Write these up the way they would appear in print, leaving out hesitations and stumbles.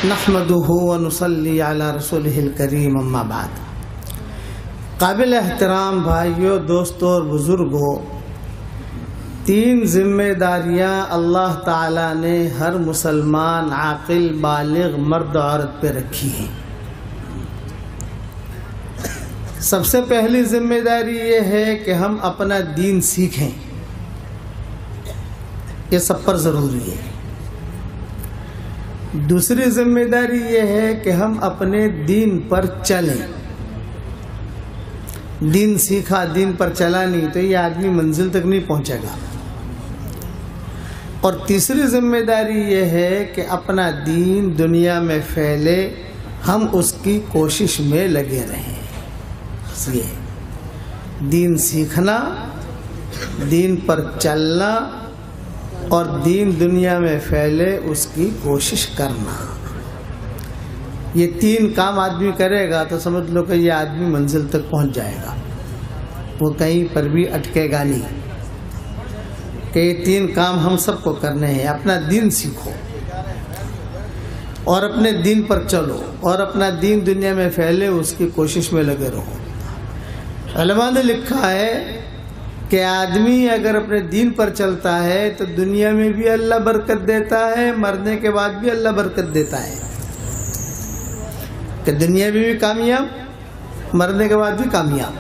نحمده ونصلی علی رسولہ الکریم اما بعد۔ قابل احترام بھائیوں، دوستوں اور بزرگوں، 3 ذمہ داریاں اللہ تعالیٰ نے ہر مسلمان عاقل بالغ مرد عورت پہ رکھی ہیں۔ سب سے پہلی ذمہ داری یہ ہے کہ ہم اپنا دین سیکھیں، یہ سب پر ضروری ہے۔ دوسری ذمہ داری یہ ہے کہ ہم اپنے دین پر چلیں۔ دین سیکھا، دین پر چلا نہیں تو یہ آدمی منزل تک نہیں پہنچے گا۔ اور تیسری ذمہ داری یہ ہے کہ اپنا دین دنیا میں پھیلے، ہم اس کی کوشش میں لگے رہیں۔ یہ دین سیکھنا، دین پر چلنا اور دین دنیا میں پھیلے اس کی کوشش کرنا، یہ 3 کام آدمی کرے گا تو سمجھ لو کہ یہ آدمی منزل تک پہنچ جائے گا، وہ کہیں پر بھی اٹکے گا نہیں۔ کہ یہ 3 کام ہم سب کو کرنے ہیں۔ اپنا دین سیکھو اور اپنے دین پر چلو اور اپنا دین دنیا میں پھیلے اس کی کوشش میں لگے رہو۔ علماء نے لکھا ہے کہ آدمی اگر اپنے دین پر چلتا ہے تو دنیا میں بھی اللہ برکت دیتا ہے، مرنے کے بعد بھی اللہ برکت دیتا ہے۔ کہ دنیا میں بھی کامیاب، مرنے کے بعد بھی کامیاب۔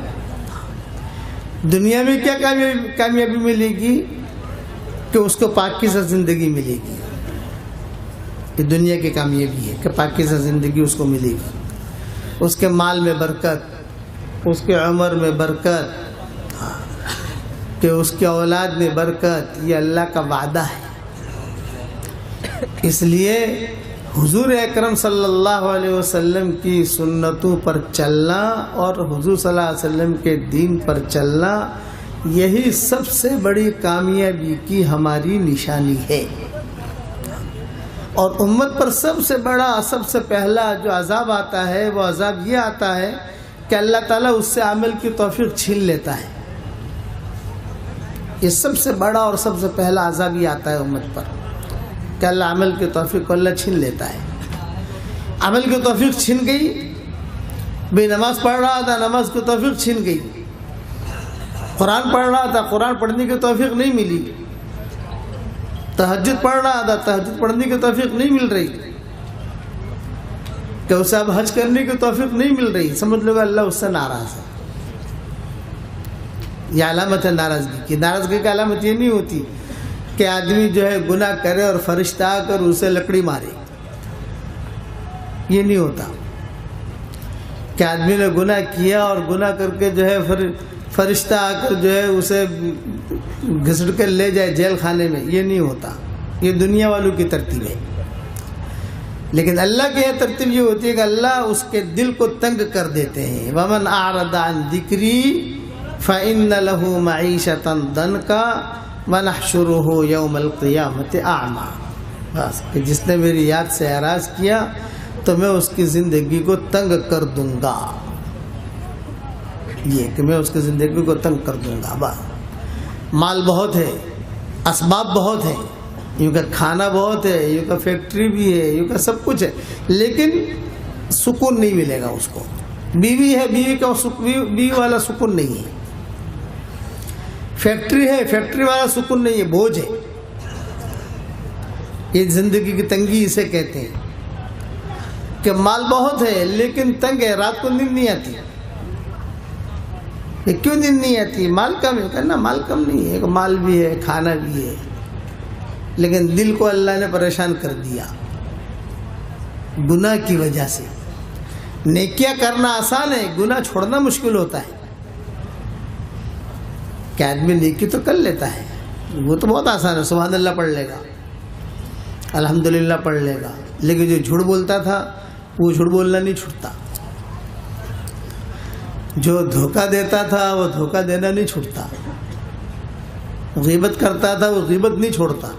دنیا میں کیا کامیابی ملے گی؟ کہ اس کو پاکیزہ زندگی ملے گی۔ یہ دنیا کی کامیابی ہے کہ پاکیزہ زندگی اس کو ملے گی، اس کے مال میں برکت، اس کے عمر میں برکت، کہ اس کی اولاد میں برکت، یہ اللہ کا وعدہ ہے۔ اس لیے حضور اکرم صلی اللہ علیہ وسلم کی سنتوں پر چلنا اور حضور صلی اللہ علیہ وسلم کے دین پر چلنا، یہی سب سے بڑی کامیابی کی ہماری نشانی ہے۔ اور امت پر سب سے بڑا، سب سے پہلا جو عذاب آتا ہے وہ عذاب یہ آتا ہے کہ اللہ تعالیٰ اس سے عمل کی توفیق چھین لیتا ہے۔ یہ سب سے بڑا اور سب سے پہلا عذاب یہ آتا ہے امت پر کہ اللہ عمل کی توفیق کو اللہ چھین لیتا ہے۔ عمل کی توفیق چھن گئی، بھئی نماز پڑھ رہا تھا، نماز کی توفیق چھن گئی، قرآن پڑھ رہا تھا، قرآن پڑھنے کی توفیق نہیں ملی، تہجد پڑھ رہا تھا، تہجد پڑھنے کی توفیق نہیں مل رہی، کہ اسے اب حج کرنے کی توفیق نہیں مل رہی، سمجھ لو کہ اللہ اس سے ناراض ہے۔ یہ علامت ہے ناراضگی کی۔ ناراضگی کی علامت یہ نہیں ہوتی کہ آدمی جو ہے گناہ کرے اور فرشتہ آ کر اسے لکڑی مارے، یہ نہیں ہوتا۔ کہ آدمی نے گناہ کیا اور گناہ کر کے جو ہے فرشتہ آ کر جو ہے اسے گھسٹ کر لے جائے جیل خانے میں، یہ نہیں ہوتا۔ یہ دنیا والوں کی ترتیب ہے۔ لیکن اللہ کی یہ ترتیب یہ ہوتی ہے کہ اللہ اس کے دل کو تنگ کر دیتے ہیں۔ وَمَنْ أَعْرَضَ عَنْ ذِكْرِي فَإِنَّ لَهُ مَعِيشَةً ضَنْكًا وَنَحْشُرُهُ يَوْمَ الْقِيَامَةِ أَعْمَى۔ بس کہ جس نے میری یاد سے اعراض کیا تو میں اس کی زندگی کو تنگ کر دوں گا۔ یہ کہ میں اس کی زندگی کو تنگ کر دوں گا۔ بس مال بہت ہے، اسباب بہت ہیں، یوں کہ کھانا بہت ہے، یوں کہ فیکٹری بھی ہے، یوں کہ سب کچھ ہے، لیکن سکون نہیں ملے گا اس کو۔ بیوی ہے، بیوی والا سکون نہیں ہے۔ فیکٹری ہے، فیکٹری والا سکون نہیں ہے، بوجھ ہے۔ یہ زندگی کی تنگی اسے کہتے ہیں کہ مال بہت ہے لیکن تنگ ہے، رات کو نیند نہیں آتی۔ یہ کیوں نیند نہیں آتی؟ مال کم ہے۔ کہنا مال کم نہیں ہے، مال بھی ہے، کھانا بھی ہے، لیکن دل کو اللہ نے پریشان کر دیا گناہ کی وجہ سے۔ نیکیاں کرنا آسان ہے، گناہ چھوڑنا مشکل ہوتا ہے۔ کہ آدمی نیکی تو کر لیتا ہے، وہ تو بہت آسان ہے، سبحان اللہ پڑھ لے گا، الحمدللہ پڑھ لے گا، لیکن جو جھوٹ بولتا تھا وہ جھوٹ بولنا نہیں چھوڑتا، جو دھوکہ دیتا تھا وہ دھوکہ دینا نہیں چھوڑتا، غیبت کرتا تھا وہ غیبت نہیں چھوڑتا۔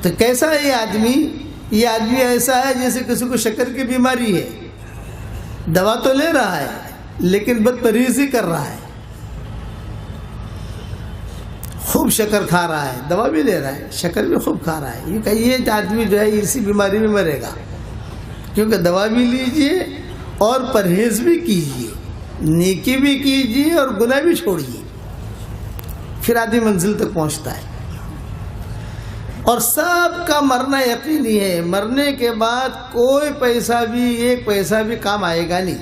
تو کیسا ہے یہ آدمی؟ یہ آدمی ایسا ہے جیسے کسی کو شکر کی بیماری ہے، دوا تو لے رہا ہے لیکن بدپرہیزی کر رہا ہے، خوب شکر کھا رہا ہے، دوا بھی لے رہا ہے، شکر بھی خوب کھا رہا ہے، یہ کہ یہ آدمی جو ہے اسی بیماری میں مرے گا، کیونکہ دوا بھی لیجئے اور پرہیز بھی کیجئے، نیکی بھی کیجئے اور گناہ بھی چھوڑیے، پھر آدمی منزل تک پہنچتا ہے۔ اور سب کا مرنا یقینی ہے، مرنے کے بعد کوئی پیسہ بھی، ایک پیسہ بھی کام آئے گا نہیں۔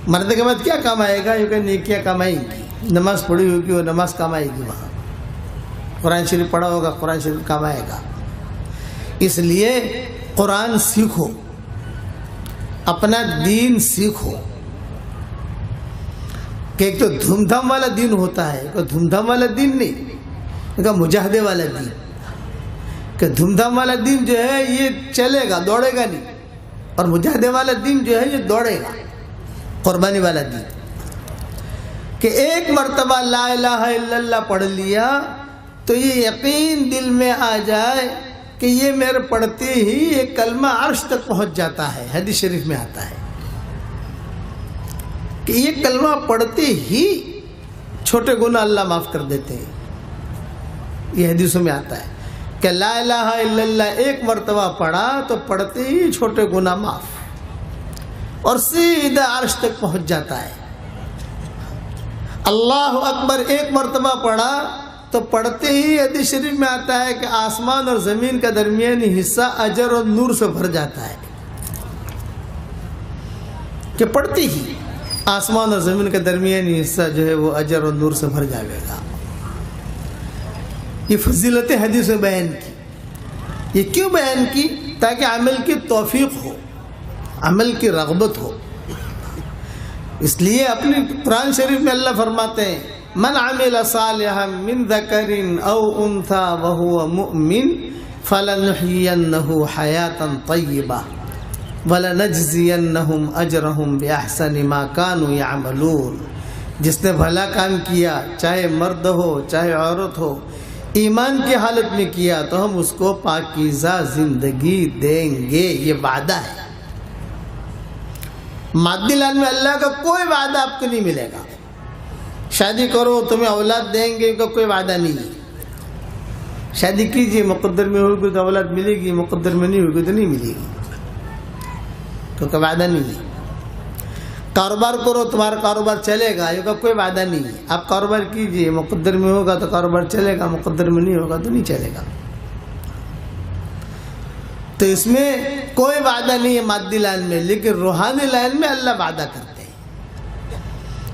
مرنے کے بعد کیا کام آئے گا؟ یہ کہ نیکیاں کمائیں گی، نماز پڑھی ہوگی وہ نماز کام آئے گی، وہاں قرآن شریف پڑھا ہوگا قرآن شریف کام آئے گا۔ اس لیے قرآن سیکھو، اپنا دین سیکھو، کہ ایک تو دھوم دھام والا دین ہوتا ہے، ایک دھوم دھام والا دین نہیں، ایک مجاہدے والا دین، کہ دھوم دھام والا دین جو ہے یہ چلے گا، دوڑے گا نہیں، اور مجاہدے والا دین جو ہے یہ دوڑے گا، قربانی والا دین، کہ ایک مرتبہ لا الہ الا اللہ پڑھ لیا تو یہ یقین دل میں آ جائے کہ یہ میرے پڑھتے ہی ایک کلمہ عرش تک پہنچ جاتا ہے۔ حدیث شریف میں آتا ہے کہ یہ کلمہ پڑھتے ہی چھوٹے گناہ اللہ معاف کر دیتے ہیں، یہ حدیثوں میں آتا ہے کہ لا الہ الا اللہ ایک مرتبہ پڑھا تو پڑھتے ہی چھوٹے گناہ معاف اور سیدھا عرش تک پہنچ جاتا ہے۔ اللہ اکبر ایک مرتبہ پڑھا تو پڑھتے ہی حدیث شریف میں آتا ہے کہ آسمان اور زمین کا درمیانی حصہ اجر اور نور سے بھر جاتا ہے، کہ پڑھتے ہی آسمان اور زمین کا درمیانی حصہ جو ہے وہ اجر اور نور سے بھر جائے گا۔ یہ فضیلت حدیث میں بیان کی، یہ کیوں بیان کی؟ تاکہ عمل کی توفیق ہو، عمل کی رغبت ہو۔ اس لیے اپنی قرآن شریف میں اللہ فرماتے ہیں من عمل صالحا من ذکر او انثى وهو مؤمن فلنحيينه حیاتا طیبہ وَلَنَجْزِيَنَّهُمْ أَجْرَهُمْ بِأَحْسَنِ مَا كَانُوا يَعْمَلُونَ۔ جس نے بھلا کام کیا، چاہے مرد ہو چاہے عورت ہو، ایمان کی حالت میں کیا تو ہم اس کو پاکیزہ زندگی دیں گے، یہ وعدہ ہے۔ مادی لال میں اللہ کا کوئی وعدہ آپ کو نہیں ملے گا، شادی کرو تمہیں اولاد دیں گے کا کوئی وعدہ نہیں ہے، شادی کیجئے مقدر میں ہوگی تو اولاد ملے گی، مقدر میں نہیں ہوگی تو نہیں ملے گی، تو کوئی وعدہ نہیں ہے۔ کاروبار کرو تمہارا کاروبار چلے گا، یہ کا کوئی وعدہ نہیں ہے، آپ کاروبار کیجئے مقدر میں ہوگا تو کاروبار چلے گا، مقدر میں نہیں ہوگا تو نہیں چلے گا۔ تو اس میں کوئی وعدہ نہیں ہے مادی لائن میں، لیکن روحانی لائن میں اللہ وعدہ کرتے ہیں۔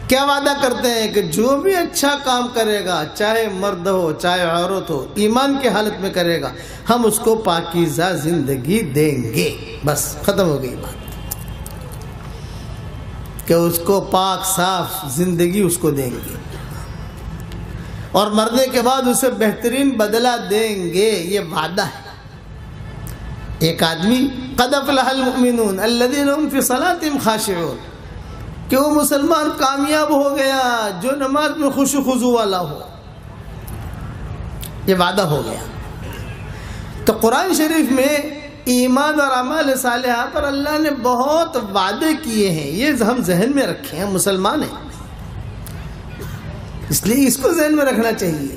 کیا وعدہ کرتے ہیں؟ کہ جو بھی اچھا کام کرے گا، چاہے مرد ہو چاہے عورت ہو، ایمان کی حالت میں کرے گا، ہم اس کو پاکیزہ زندگی دیں گے۔ بس ختم ہو گئی بات، کہ اس کو پاک صاف زندگی اس کو دیں گے، اور مرنے کے بعد اسے بہترین بدلہ دیں گے، یہ وعدہ ہے۔ ایک آدمی قد افلح المؤمنون الذین هم فی صلاتهم خاشعون، کہ وہ مسلمان کامیاب ہو گیا جو نماز میں خشوع خضوع والا ہو، یہ وعدہ ہو گیا۔ تو قرآن شریف میں ایمان اور اعمال صالحہ پر اللہ نے بہت وعدے کیے ہیں، یہ ہم ذہن میں رکھیں، ہم مسلمان ہیں، اس لیے اس کو ذہن میں رکھنا چاہیے۔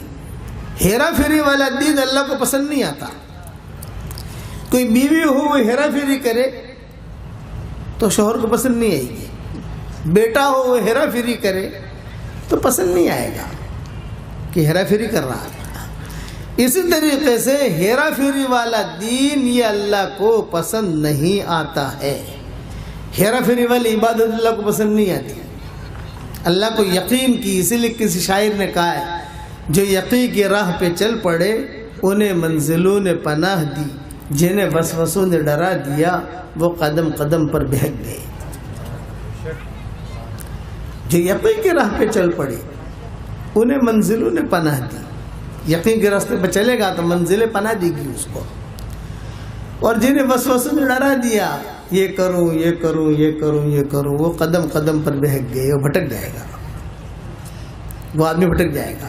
ہیرا پھیری والا دین اللہ کو پسند نہیں آتا۔ کوئی بیوی ہو وہ ہیرا پھیری کرے تو شوہر کو پسند نہیں آئے گی، بیٹا ہو وہ ہیرا پھیری کرے تو پسند نہیں آئے گا کہ ہیرا پھیری کر رہا ہے۔ اسی طریقے سے ہیرا پھیری والا دین یہ اللہ کو پسند نہیں آتا ہے، ہیرا پھیری والی عبادت اللہ کو پسند نہیں آتی، اللہ کو یقین کی۔ اسی لیے کسی شاعر نے کہا ہے جو یقین کی راہ پہ چل پڑے انہیں منزلوں نے پناہ دی، جنہیں وسوسوں نے ڈرا دیا وہ قدم قدم پر بہک گئے۔ جو یقین کے راہ پہ چل پڑے انہیں منزلوں نے پناہ دی، یقین کے راستے پہ چلے گا تو منزلیں پناہ دے گی اس کو، اور جنہیں وسوسوں نے ڈرا دیا یہ کروں یہ کروں یہ کروں یہ کروں، وہ قدم قدم پر بہک گئے، وہ بھٹک جائے گا، وہ آدمی بھٹک جائے گا۔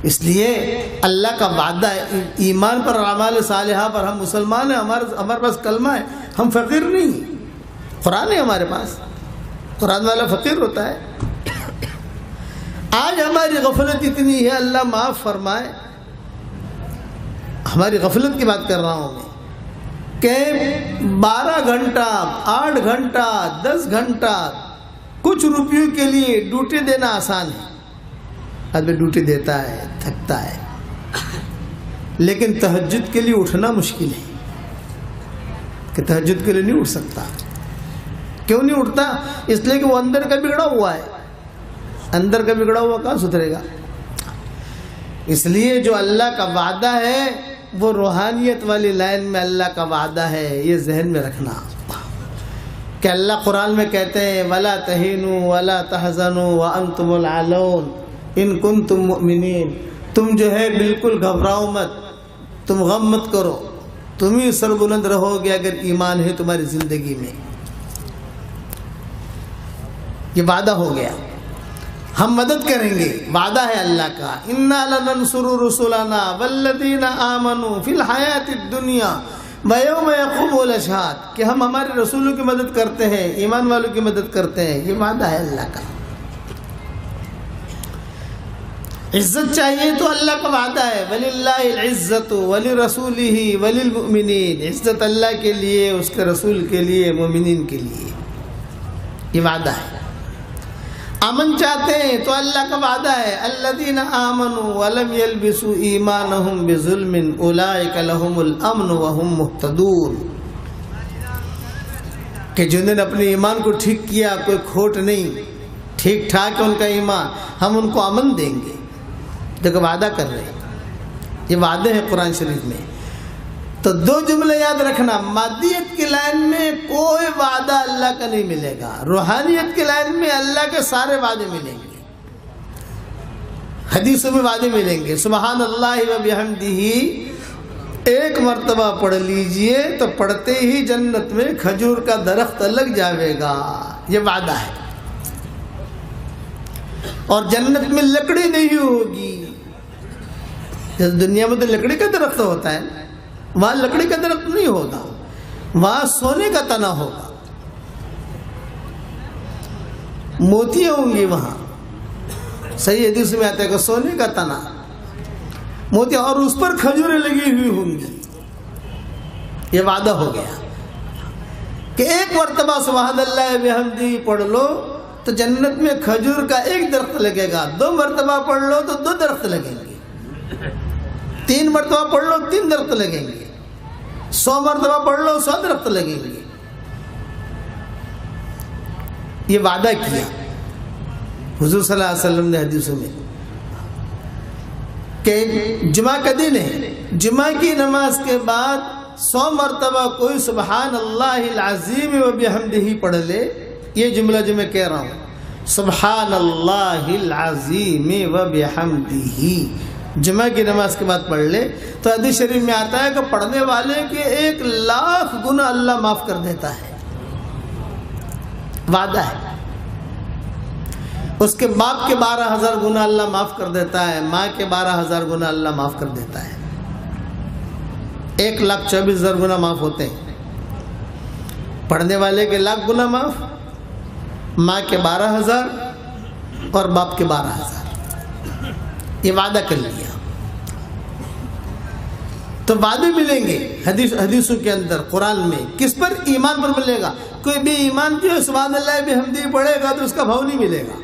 اس لیے اللہ کا وعدہ ہے ایمان پر اور اعمال صالحہ پر، ہم مسلمان ہیں، ہمارے پاس کلمہ ہے، ہم فقیر نہیں، قرآن ہے ہمارے پاس، قرآن والا فقیر ہوتا ہے۔ آج ہماری غفلت اتنی ہے، اللہ معاف فرمائے، ہماری غفلت کی بات کر رہا ہوں میں، کہ 12 گھنٹہ 8 گھنٹہ 10 گھنٹہ کچھ روپیوں کے لیے ڈیوٹی دینا آسان ہے، آدمی ڈیوٹی دیتا ہے تھکتا ہے، لیکن تہجد کے لیے اٹھنا مشکل ہے، کہ تہجد کے لیے نہیں اٹھ سکتا۔ کیوں نہیں اٹھتا؟ اس لیے کہ وہ اندر کا بگڑا ہوا ہے، اندر کا بگڑا ہوا کہاں سدھرے گا؟ اس لیے جو اللہ کا وعدہ ہے وہ روحانیت والی لائن میں اللہ کا وعدہ ہے، یہ ذہن میں رکھنا کہ اللہ قرآن میں کہتے ہیں وَلَا تَهِنُوا وَلَا تَحْزَنُوا وَأَنْتُمُ الْأَعْلَوْنَ إِن كُنتُم مُؤْمِنِينَ، تم جو ہے بالکل گھبراؤ مت، تم غم مت کرو، تم ہی سربلند رہو گے اگر ایمان ہے تمہاری زندگی میں۔ یہ وعدہ ہو گیا، ہم مدد کریں گے، وعدہ ہے اللہ کا، اِنَّا لَنَنْصُرُ رُسُلَنَا وَالَّذِينَ آمَنُوا فِي الْحَيَاةِ الدُّنْيَا وَيَوْمَ يَقُومُ الْأَشْهَادُ، کہ ہم ہمارے رسولوں کی مدد کرتے ہیں، ایمان والوں کی مدد کرتے ہیں، یہ وعدہ ہے اللہ کا۔ عزت چاہیے تو اللہ کا وعدہ ہے وَلِلَّهِ الْعِزَّةُ وَلِرَسُولِهِ وَلِلْمُؤْمِنِينَ، عزت اللہ کے لیے، اس کے رسول کے لیے، مومنین کے لیے، یہ وعدہ ہے۔ امن چاہتے ہیں تو اللہ کا وعدہ ہے الذین آمنوا ولم یلبسوا ایمانہم بظلم اولئک لہم الامن وہم مہتدون، کہ جنہوں نے اپنے ایمان کو ٹھیک کیا، کوئی کھوٹ نہیں، ٹھیک ٹھاک ہے ان کا ایمان، ہم ان کو امن دیں گے۔ دیکھو وعدہ کر رہے ہیں، یہ وعدے ہیں قرآن شریف میں۔ تو 2 جملے یاد رکھنا، مادیت کی لائن میں کوئی وعدہ اللہ کا نہیں ملے گا، روحانیت کی لائن میں اللہ کے سارے وعدے ملیں گے، حدیثوں میں وعدے ملیں گے۔ سبحان اللہ و بحمدہ 1 مرتبہ پڑھ لیجئے تو پڑھتے ہی جنت میں کھجور کا درخت لگ جاوے گا، یہ وعدہ ہے۔ اور جنت میں لکڑی نہیں ہوگی، جیسے دنیا میں تو لکڑی کا درخت ہوتا ہے، وہاں لکڑی کا درخت نہیں ہوگا، وہاں سونے کا تنا ہوگا، موتیاں ہوں گی وہاں، صحیح حدیث میں آتا ہے کہ سونے کا تنا، موتیاں، اور اس پر کھجوریں لگی ہوئی ہوں گی، یہ وعدہ ہو گیا کہ 1 مرتبہ سبحان اللہ بحمدہ پڑھ لو تو جنت میں کھجور کا 1 درخت لگے گا، 2 مرتبہ پڑھ لو تو 2 درخت لگیں گے، 3 مرتبہ پڑھ لو 3 درخت لگیں گے، 100 مرتبہ پڑھ لو 100 درخت لگیں گے، یہ وعدہ کیا حضور صلی اللہ علیہ وسلم نے حدیثوں میں کہ جمعہ کا دن ہے، جمعہ کی نماز کے بعد 100 مرتبہ کوئی سبحان اللہ العظیم و بحمدہ پڑھ لے، یہ جملہ جو میں کہہ رہا ہوں سبحان اللہ العظیم و بحمدہ، جمعہ کی نماز کے بعد پڑھ لے تو حدیث شریف میں آتا ہے کہ پڑھنے والے کے 1,00,000 گناہ اللہ معاف کر دیتا ہے، وعدہ ہے۔ اس کے باپ کے 12,000 گناہ اللہ معاف کر دیتا ہے، ماں کے 12,000 گناہ اللہ معاف کر دیتا ہے، 1,24,000 گناہ معاف ہوتے ہیں، پڑھنے والے کے 1,00,000 گناہ معاف، ماں کے 12,000 اور باپ کے 12,000، یہ وعدہ کر لیا۔ تو وعدے ملیں گے حدیثوں کے اندر، قرآن میں، کس پر؟ ایمان پر ملے گا۔ کوئی بھی ایمان جو ہے سبحان اللہ بحمدہ پڑھے گا تو اس کا بھاؤ نہیں ملے گا،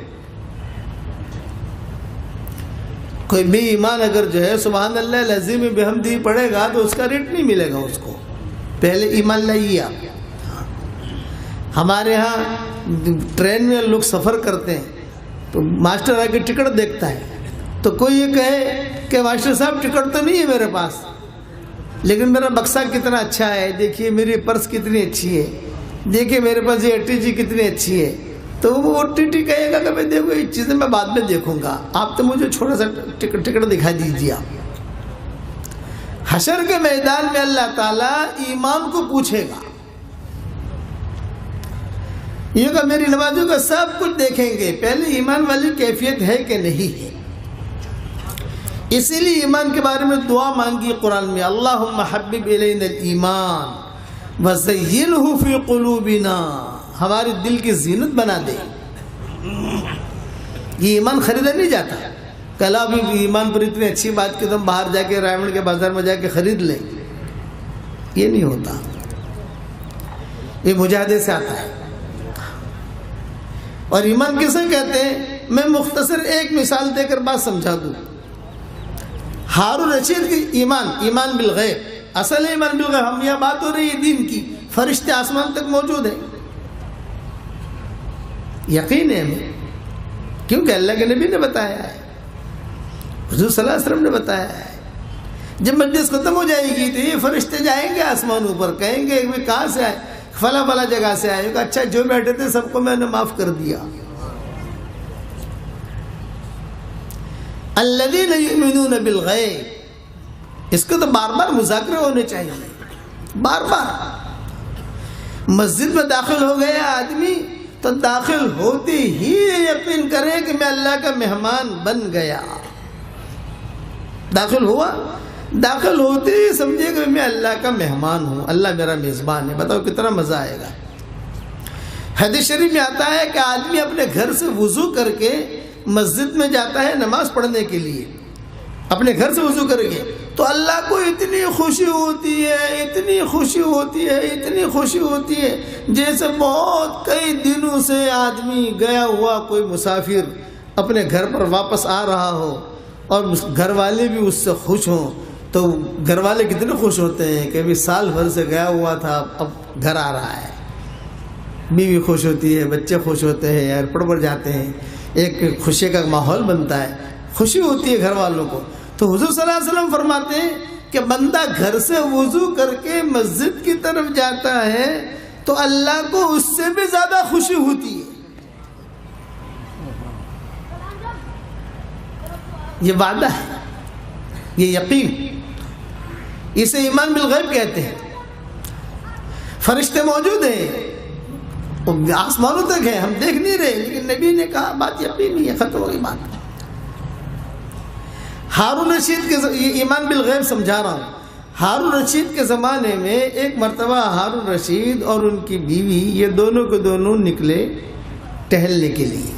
کوئی بھی ایمان اگر جو ہے سبحان اللہ العظیم بحمدہ پڑھے گا تو اس کا ریٹ نہیں ملے گا اس کو، پہلے ایمان لائیے آپ۔ ہمارے ہاں ٹرین میں لوگ سفر کرتے ہیں تو ماسٹر آ کے ٹکٹ دیکھتا ہے تو کوئی یہ کہے کہ ماسٹر صاحب ٹکٹ تو نہیں ہے میرے پاس، لیکن میرا بکسہ کتنا اچھا ہے، دیکھیے میری پرس کتنی اچھی ہے، دیکھیے میرے پاس یہ ATG کتنی اچھی ہے، تو وہ TT کہے گا کہ میں دیکھو یہ چیزیں میں بعد میں دیکھوں گا، آپ تو مجھے چھوٹا سا ٹکٹ دکھا دیجیے۔ آپ حشر کے میدان میں اللہ تعالیٰ ایمان کو پوچھے گا، یہ کہ میری نمازوں کا سب کچھ دیکھیں گے، پہلے ایمان والی کیفیت ہے کہ نہیں ہے۔ اسی لیے ایمان کے بارے میں دعا مانگی قرآن میں، اللہم حبب الینا الایمان وزینہ فی قلوبنا، ہمارے دل کی زینت بنا دے، یہ ایمان خریدا نہیں جاتا کہ اللہ ابھی ایمان پر اتنی اچھی بات کہ تم باہر جا کے رائمنڈ کے بازار میں جا کے خرید لیں، یہ نہیں ہوتا، یہ مجاہدے سے آتا ہے۔ اور ایمان کسے کہتے ہیں؟ میں مختصر ایک مثال دے کر بات سمجھا دوں۔ ہارون رشید کی ایمان بالغیب، اصل ایمان بالغیب، ہم یہ بات ہو رہی ہے دین کی، فرشتے آسمان تک موجود ہیں، یقین ہے ہمیں، کیونکہ اللہ کے نبی نے بتایا ہے، حضور صلی اللہ علیہ وسلم نے بتایا ہے۔ جب مجلس ختم ہو جائے گی تو یہ فرشتے جائیں گے آسمانوں پر، کہیں گے کہ کہاں سے آئے؟ فلاں فلاں جگہ سے آئے گا، اچھا جو بیٹھے تھے سب کو میں نے معاف کر دیا۔ الذین یؤمنون بالغیب، اس کو تو بار بار مذاکرے ہونے چاہیے، بار بار۔ مسجد میں داخل ہو گیا آدمی تو داخل ہوتے ہی یقین کرے کہ میں اللہ کا مہمان بن گیا۔ داخل ہوا، داخل ہوتے ہی سمجھے کہ میں اللہ کا مہمان ہوں، اللہ میرا میزبان ہے۔ بتاؤ کتنا مزہ آئے گا۔ حدیث شریف میں آتا ہے کہ آدمی اپنے گھر سے وضو کر کے مسجد میں جاتا ہے نماز پڑھنے کے لیے، اپنے گھر سے وضو کر کے، تو اللہ کو اتنی خوشی ہوتی ہے، اتنی خوشی ہوتی ہے، اتنی خوشی ہوتی ہے، جیسے بہت کئی دنوں سے آدمی گیا ہوا کوئی مسافر اپنے گھر پر واپس آ رہا ہو اور گھر والے بھی اس سے خوش ہوں، تو گھر والے کتنے خوش ہوتے ہیں کہ ابھی سال بھر سے گیا ہوا تھا اب گھر آ رہا ہے۔ بیوی خوش ہوتی ہے، بچے خوش ہوتے ہیں، ایئرپورٹ پر جاتے ہیں، ایک خوشی کا ماحول بنتا ہے، خوشی ہوتی ہے گھر والوں کو۔ تو حضور صلی اللہ علیہ وسلم فرماتے ہیں کہ بندہ گھر سے وضو کر کے مسجد کی طرف جاتا ہے تو اللہ کو اس سے بھی زیادہ خوشی ہوتی ہے۔ یہ وعدہ ہے، یہ یقین، اسے ایمان بالغیب کہتے ہیں۔ فرشتے موجود ہیں، آسمانوں تک ہیں، ہم دیکھ نہیں رہے، لیکن نبی نے کہا بات یقینی ہے، ختم ہوگی بات۔ ہارون رشید کے یہ ایمان بالغیب سمجھا رہا ہوں۔ ہارون رشید کے زمانے میں ایک مرتبہ ہارون رشید اور ان کی بیوی یہ دونوں کے دونوں نکلے ٹہلنے کے لیے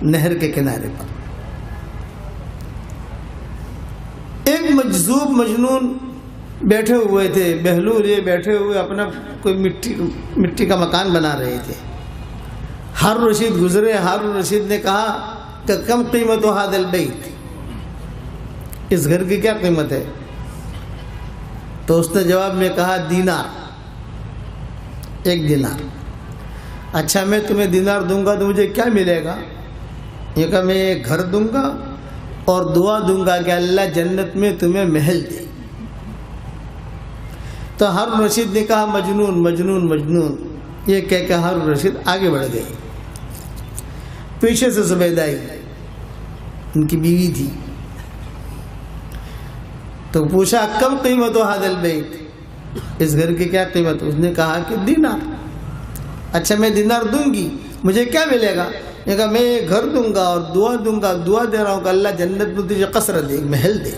نہر کے کنارے پر۔ ایک مجذوب مجنون بیٹھے ہوئے تھے، بہلول یہ بیٹھے ہوئے اپنا کوئی مٹی کا مکان بنا رہے تھے۔ ہارون رشید گزرے، ہارون رشید نے کہا کہ کم قیمت ھذا البیت، اس گھر کی کیا قیمت ہے؟ تو اس نے جواب میں کہا دینار، 1 دینار۔ اچھا میں تمہیں دینار دوں گا تو مجھے کیا ملے گا؟ یہ کہا میں ایک گھر دوں گا اور دعا دوں گا کہ اللہ جنت میں تمہیں محل دے۔ تو ہارون رشید نے کہا مجنون مجنون مجنون، یہ کہہ کہ ہارون رشید آگے بڑھ گئے۔ پیچھے سے زبیدہ آئی، ان کی بیوی تھی، تو پوچھا کم قیمت ھذا البیت، اس گھر کی کیا قیمت؟ اس نے کہا کہ دینار۔ اچھا میں دینار دوں گی، مجھے کیا ملے گا؟ یہ کہا میں گھر دوں گا اور دعا دوں گا، دعا دے رہا ہوں کہ اللہ جنت میں تجھے قصر دے، محل دے۔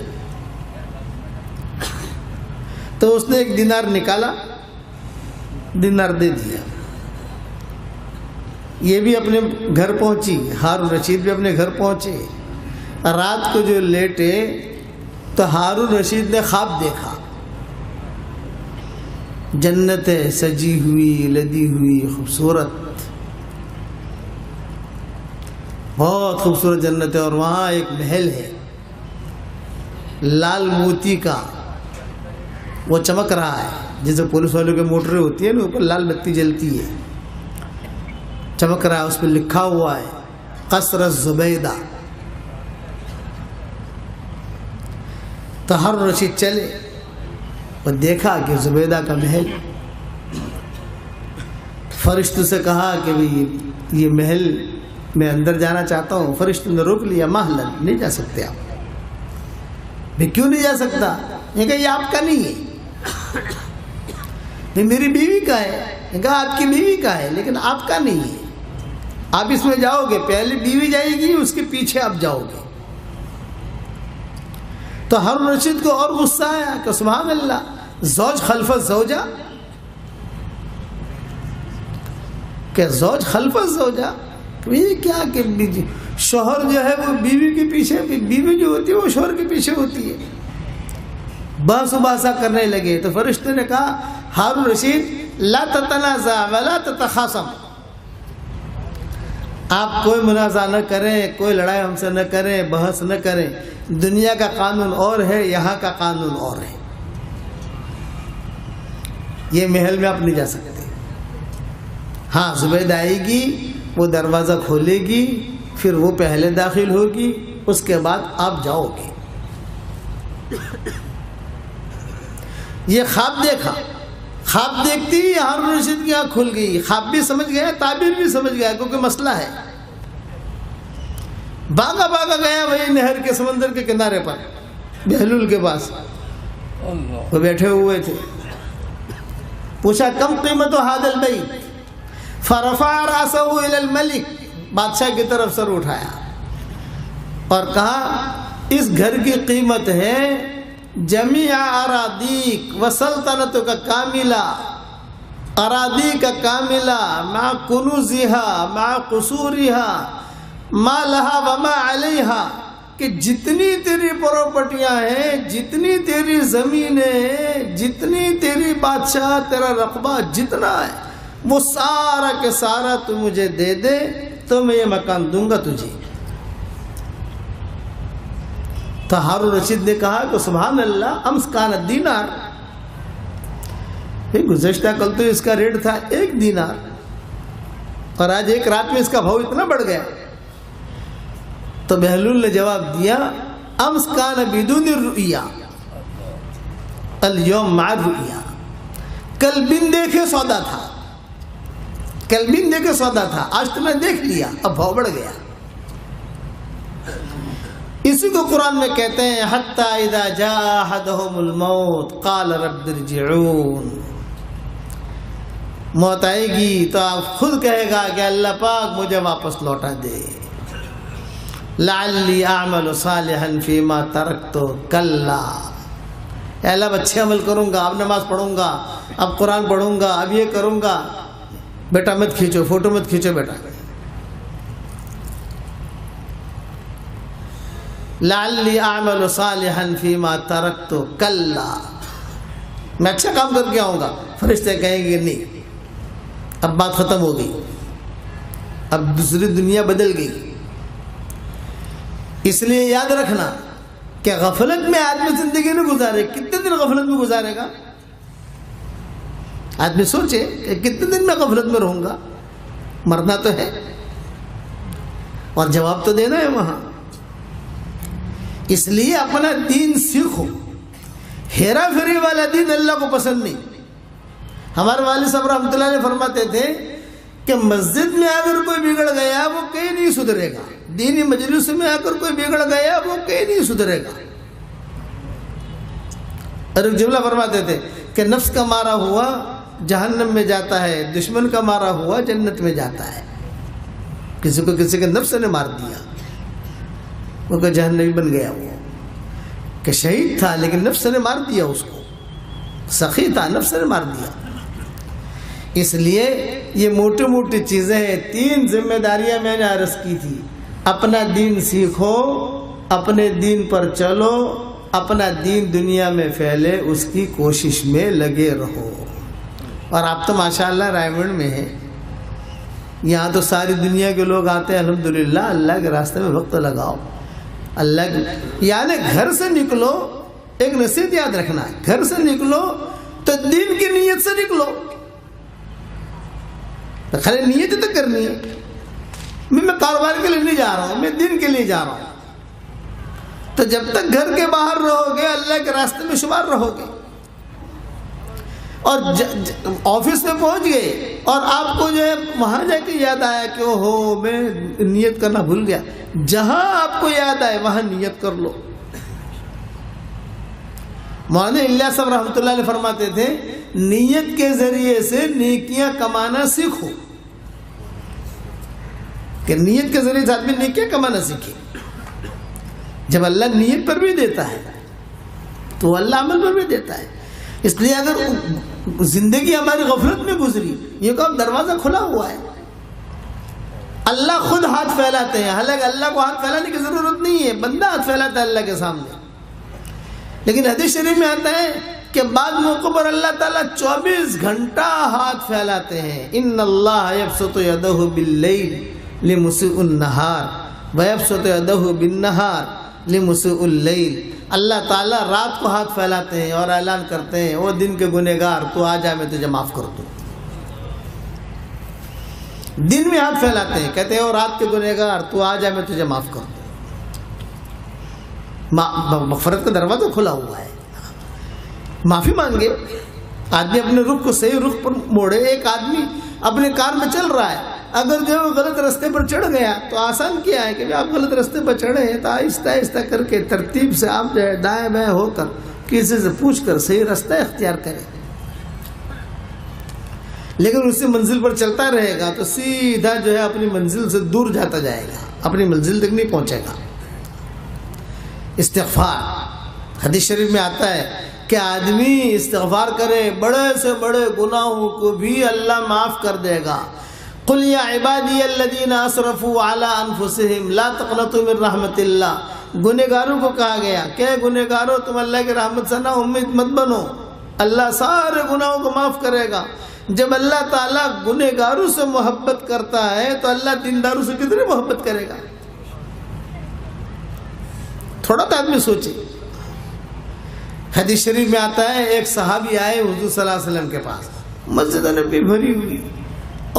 تو اس نے 1 دینار نکالا، دینار دے دیا۔ یہ بھی اپنے گھر پہنچی، ہارون رشید بھی اپنے گھر پہنچے۔ رات کو جو لیٹے تو ہارون رشید نے خواب دیکھا، جنت ہے سجی ہوئی لدی ہوئی خوبصورت، بہت خوبصورت جنت ہے، اور وہاں ایک محل ہے لال موتی کا، وہ چمک رہا ہے جیسے پولیس والوں کے موٹریں ہوتی ہیں نا، اوپر لال بتی جلتی ہے، چمک رہا ہے، اس پہ لکھا ہوا ہے قصر الزبیدہ۔ تو ہارون رشید چلے اور دیکھا کہ زبیدہ کا محل۔ فرشتوں سے کہا کہ یہ محل میں اندر جانا چاہتا ہوں۔ فرشتوں نے روک لیا، مہلا نہیں جا سکتے آپ۔ میں کیوں نہیں جا سکتا؟ یہ کہ یہ آپ کا نہیں ہے، یہ میری بیوی کا ہے۔ یہ کہا آپ کی بیوی کا ہے لیکن آپ کا نہیں ہے، آپ اس میں جاؤ گے، پہلے بیوی جائے گی اس کے پیچھے آپ جاؤ گے۔ تو ہارون رشید کو اور غصہ آیا کہ سبحان اللہ، زوج خلف الزوجہ، کہ زوج خلف الزوجہ، یہ کیا کہ شوہر جو ہے وہ بیوی کے پیچھے، بیوی جو ہوتی ہے وہ شوہر کے پیچھے ہوتی ہے، بحث و بحثہ کرنے لگے. تو فرشتے نے کہا ہارون رشید لا تتنازع ولا تتخاصم، آپ کوئی منازع نہ کریں، کوئی لڑائی ہم سے نہ کریں، بحث نہ کریں. دنیا کا قانون اور ہے، یہاں کا قانون اور ہے. یہ محل میں آپ نہیں جا سکتے. ہاں زبید آئے گی، وہ دروازہ کھولے گی، پھر وہ پہلے داخل ہوگی، اس کے بعد آپ جاؤ گے. یہ خواب دیکھا، خواب دیکھتی ہی ہارون رشید کی آنکھ کھل گئی. خواب بھی سمجھ گیا، تعبیر بھی سمجھ گیا، کیونکہ مسئلہ ہے. بھاگا بھاگا گیا وہی نہر کے سمندر کے کنارے پر، بہلول کے پاس وہ بیٹھے ہوئے تھے. پوچھا کم قیمت هذا البیت، فرفع راسه الى الملک، بادشاہ کی طرف سر اٹھایا اور کہا اس گھر کی قیمت ہے جمیع اراضیک وسلطنت کا کاملہ، اراضی کا کاملہ مع کنوزها مع قصورها ما لها وما علیہا، کہ جتنی تیری پراپرٹیاں ہیں، جتنی تیری زمینیں ہیں، جتنی تیری بادشاہ تیرا رقبہ جتنا ہے، وہ سارا کے سارا تو مجھے دے دے تو میں یہ مکان دوں گا تجھے. تو ہارون رشید نے کہا کہ سبحان اللہ، امس کان الدینار، گزشتہ کل تو اس کا ریٹ تھا 1 دینار اور آج ایک رات میں اس کا بھاؤ اتنا بڑھ گیا. تو بہلول نے جواب دیا امس کان بدون الرؤیا اليوم مع الرؤیا، کل بن دیکھے سودا تھا، کل بن دیکھے سودا تھا، آج تو میں دیکھ لیا، اب بھاؤ بڑھ گیا. اسی کو قرآن میں کہتے ہیں حتی اذا جاء احدهم الموت قال رب ارجعون، موت آئے گی تو آپ خود کہے گا کہ اللہ پاک مجھے واپس لوٹا دے. لعلی اعمل صالحا فیما ترکت کلا، اے اللہ اب اچھے عمل کروں گا، اب نماز پڑھوں گا، اب قرآن پڑھوں گا، اب یہ کروں گا. بیٹا مت کھینچو، فوٹو مت کھینچو بیٹا. لعلی اعمل صالحا فیما ترکت کلا، میں اچھا کام کر کے آؤں گا. فرشتے کہیں گے نہیں، اب بات ختم ہو گئی، اب دوسری دنیا بدل گئی. اس لیے یاد رکھنا کہ غفلت میں آدمی زندگی نہیں گزارے. کتنے دن غفلت میں گزارے گا آدمی؟ سوچے کہ کتنے دن میں غفلت میں رہوں گا. مرنا تو ہے اور جواب تو دینا ہے وہاں. اس لیے اپنا دین سیکھو. ہیرا پھیری والا دین اللہ کو پسند نہیں. ہمارے والد صاحب رحمۃ اللہ علیہ فرماتے تھے کہ مسجد میں اگر کوئی بگڑ گیا وہ کہیں نہیں سدھرے گا، دینی مجلس میں آ کر کوئی بگڑ گیا وہ کہیں نہیں سدھرے گا. اور ایک جملہ فرماتے تھے کہ نفس کا مارا ہوا جہنم میں جاتا ہے، دشمن کا مارا ہوا جنت میں جاتا ہے. کسی کو کسی کے نفس نے مار دیا، وہ کہ جہنمی بن گیا. وہ کہ شہید تھا لیکن نفس نے مار دیا، اس کو سخی تھا، نفس نے مار دیا. اس لیے یہ موٹی موٹی چیزیں ہیں. 3 ذمہ داریاں میں نے عرض کی تھی. اپنا دین سیکھو، اپنے دین پر چلو، اپنا دین دنیا میں پھیلے، اس کی کوشش میں لگے رہو. اور آپ تو ماشاءاللہ رائمنڈ میں ہیں، یہاں تو ساری دنیا کے لوگ آتے ہیں. الحمدللہ اللہ کے راستے میں وقت لگاؤ. اللہ یعنی گھر سے نکلو، ایک نصیحت یاد رکھنا ہے، گھر سے نکلو تو دین کی نیت سے نکلو. خالی نیت تو کرنی ہے، میں کاروبار کے لیے نہیں جا رہا ہوں، میں دین کے لیے جا رہا ہوں. تو جب تک گھر کے باہر رہو گے اللہ کے راستے میں شمار رہو گے. اور آفس میں پہنچ گئے اور آپ کو جو ہے وہاں جا کے یاد آیا کہ اوہو میں نیت کرنا بھول گیا، جہاں آپ کو یاد آئے وہاں نیت کر لو. مولانا الیاس صاحب رحمۃ اللہ علیہ فرماتے تھے نیت کے ذریعے سے نیکیاں کمانا سیکھو. کہ نیت کے ذریعے سے آدمی نیکیاں کمانا سیکھے. جب اللہ نیت پر بھی دیتا ہے تو اللہ عمل پر بھی دیتا ہے. اس لیے اگر زندگی ہماری غفلت میں گزری، یہ کہ دروازہ کھلا ہوا ہے، اللہ خود ہاتھ پھیلاتے ہیں، حالانکہ اللہ کو ہاتھ پھیلانے کی ضرورت نہیں ہے، بندہ ہاتھ پھیلاتا ہے اللہ کے سامنے. لیکن حدیث شریف میں آتا ہے کہ بعض موقعوں پر اللہ تعالیٰ 24 گھنٹہ ہاتھ پھیلاتے ہیں. ان اللہ یبسط یدہ باللیل لمسیء النہار ویبسط یدہ بالنہار لمسیء اللیل. اللہ تعالیٰ رات کو ہاتھ پھیلاتے ہیں اور اعلان کرتے ہیں وہ دن کے گنہگار تو آ جا میں تجھے معاف کر دوں. دن میں ہاتھ پھیلاتے ہیں، کہتے ہیں وہ رات کے گنہگار تو آ جا میں تجھے معاف کر دوں. مغفرت کا دروازہ کھلا ہوا ہے، معافی مانگے. آدمی اپنے رخ کو صحیح رخ پر موڑے. ایک آدمی اپنے کار میں چل رہا ہے، اگر جو ہے غلط راستے پر چڑھ گیا تو آسان کیا ہے کہ آپ غلط راستے پر چڑھے ہیں تو آہستہ آہستہ کر کے ترتیب سے آپ جو ہے دائیں بائیں ہو کر کسی سے پوچھ کر صحیح راستہ اختیار کریں. لیکن اسی منزل پر چلتا رہے گا تو سیدھا جو ہے اپنی منزل سے دور جاتا جائے گا، اپنی منزل تک نہیں پہنچے گا. استغفار، حدیث شریف میں آتا ہے کہ آدمی استغفار کرے بڑے سے بڑے گناہوں کو بھی اللہ معاف کر دے گا. قل یا عبادی الذین اسرفوا علی انفسہم لا تقنطوا من رحمت اللہ. گنہگاروں کو کہا گیا کہ گنہگاروں تم اللہ کی رحمت سے نا امید مت بنو، اللہ سارے گناہوں کو معاف کرے گا. جب اللہ تعالیٰ گنہگاروں سے محبت کرتا ہے تو اللہ دینداروں سے کتنی محبت کرے گا. تھوڑا تو آدمی سوچے. حدیث شریف میں آتا ہے ایک صحابی آئے حضور صلی اللہ علیہ وسلم کے پاس، مسجد نبی بھری ہوئی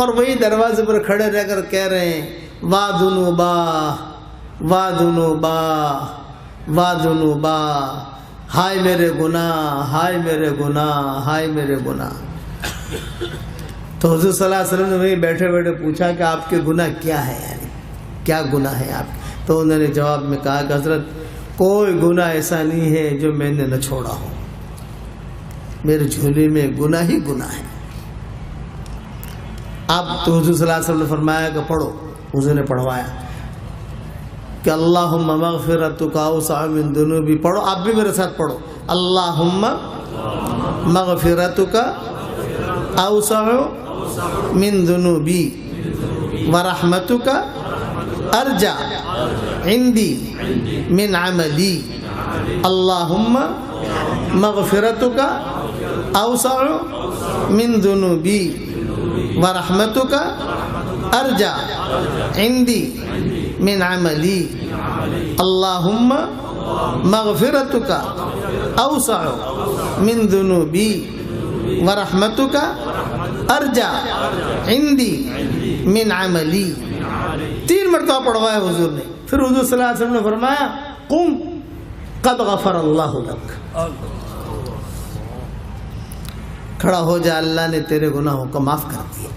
اور وہی دروازے پر کھڑے رہ کر کہہ رہے ہیں وا ذنوبا وا ذنوبا وا ذنوبا، ہائے میرے گناہ ہائے میرے گناہ ہائے میرے گناہ. تو حضور صلی اللہ علیہ وسلم نے وہیں بیٹھے بیٹھے پوچھا کہ آپ کے گناہ کیا ہے، یعنی کیا گناہ ہے آپ کے؟ تو انہوں نے جواب میں کہا کہ حضرت کوئی گناہ ایسا نہیں ہے جو میں نے نہ چھوڑا ہو، میرے جھولے میں گناہ ہی گناہ ہے. اب تو حضور صلی اللہ علیہ وسلم نے فرمایا کہ پڑھو. حضور نے پڑھوایا کہ اللہم مغفرتک اوسع من ذنوبی. پڑھو آپ بھی میرے ساتھ پڑھو. اللہم مغفرتک اوسع من ذنوبی ورحمتک ارجع عندی من عملی. اللہم مغفرتک اوسع من ذنوبی ورحمتک ارجع عندی من عملی. اللہم مغفرتک اوسع من ذنوبی ورحمتک ارجع عندی من عملی. 3 مرتبہ پڑھوایا حضور نے. پھر حضور صلی اللہ علیہ وسلم نے فرمایا قم قد غفر اللہ لک. کھڑا ہو جا، اللہ نے تیرے گناہوں کو معاف کر دیا.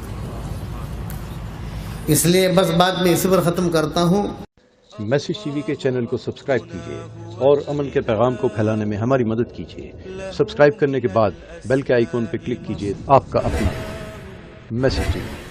اس لیے بس بات میں اسی پر ختم کرتا ہوں. میسج ٹی وی کے چینل کو سبسکرائب کیجیے اور امن کے پیغام کو پھیلانے میں ہماری مدد کیجیے. سبسکرائب کرنے کے بعد بیل کے آئیکن پر کلک کیجیے. آپ کا اپنا میسج ٹی وی.